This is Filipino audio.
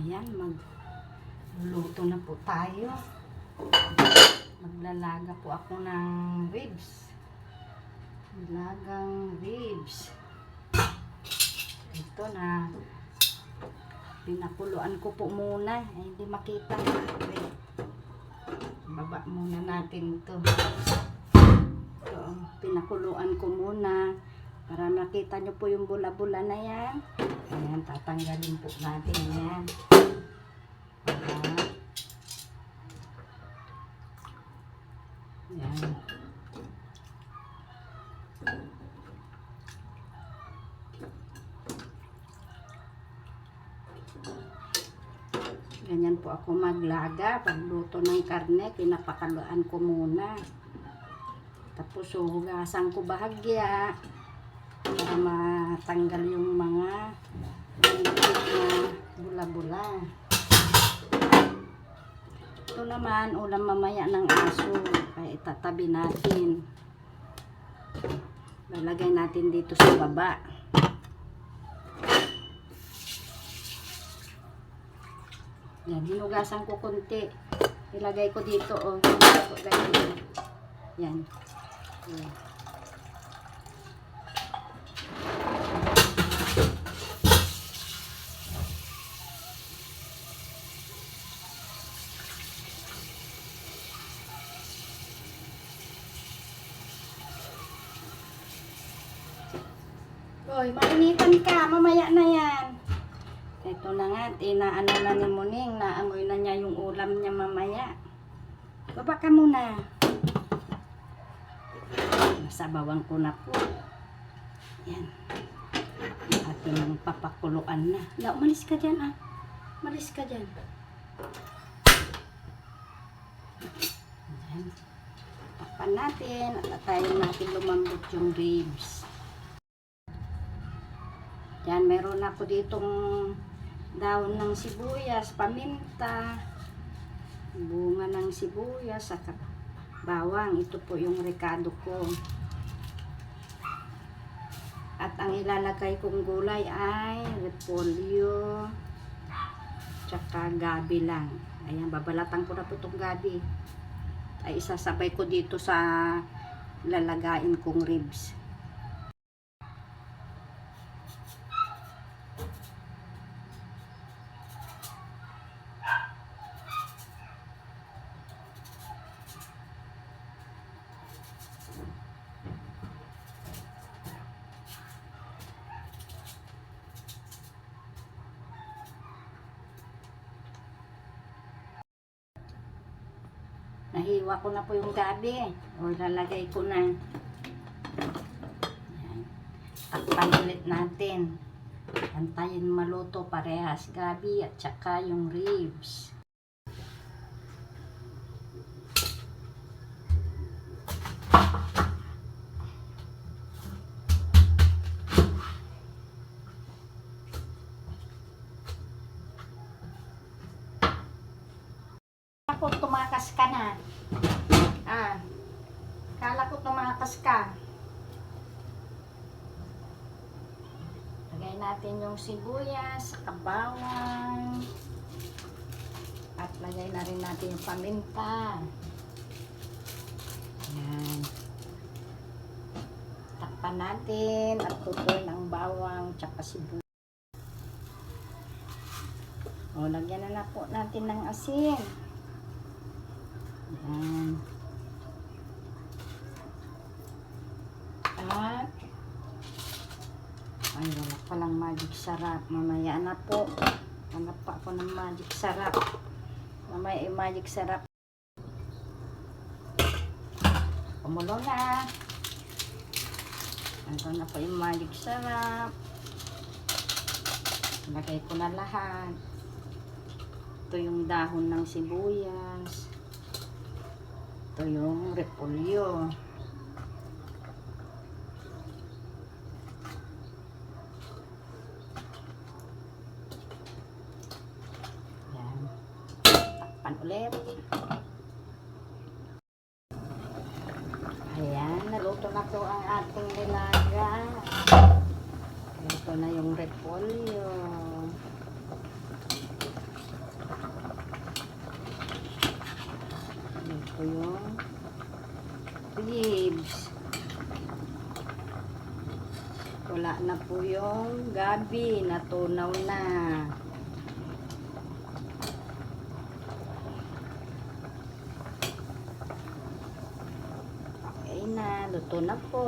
Ayan, magluluto na po tayo. Maglalaga po ako ng ribs. Nilagang ribs. Ito na. Pinakuluan ko po muna. Ay, hindi makita. Okay. Baba muna natin ito. Ito, pinakuluan ko muna. Para makita nyo po yung bula-bula na yan. Ayan, tatanggalin po natin yan. Ayan. Ganyan po ako maglaga. Pagluto ng karne, pinapakaluan ko muna. Tapos hugasan ko bahagya para matanggal yung mga bula-bula. Ito naman, ulam mamaya ng aso. Kaya itatabi natin. Lalagay natin dito sa baba. Yan, hinugasan ko konti. Ilagay ko dito, oh. Ganyan. Yan. Yan. Oy, mainitan ka. Mamaya na yan. Ito na nga, inaano na ni Muning, naamoy na niya yung ulam niya mamaya. Baba ka muna. Nasabawan ko na po. Yan. Ating papakuluan na. La, umalis ka dyan, ah. Umalis ka dyan. Yan. Takpan natin at atayin natin lumambot yung ribs. Yan, meron ako ditong daon ng sibuyas, paminta, bunga ng sibuyas, saka bawang. Ito po yung rekado ko. At ang ilalagay kong gulay ay repolyo, tsaka gabi lang. Ayan, babalatan ko na po itong gabi. Ay isasabay ko dito sa lalagain kong ribs. Nahiwa ko na po yung gabi. O, lalagay ko na. Ayan. Takpan ulit natin. Antayin maluto parehas. Gabi at saka yung ribs. Ako tumakas ka na. Ah. Kala ko tumakas ka. Lagay natin yung sibuyas, bawang. At lagay na rin natin yung paminta. Ayan. Takpan natin at tutuin ang bawang tsaka sibuyas. O, lagyan na po natin ng asin. Ayan. At ay, wala palang magic sarap. Mamaya na po. Hanap pa ako ng magic sarap. Mamaya ay magic sarap. Kumulo na. Ito na po yung magic sarap. Lagay ko na lahat. Ito yung dahon ng sibuyas. Ito yung repolyo. Yan. Takpan ulit. Ayan, naluto na to ang ating nilaga. Ito na yung repolyo. po yung ribs. Wala na po yung gabi, natunaw na. Okay na, luto na po.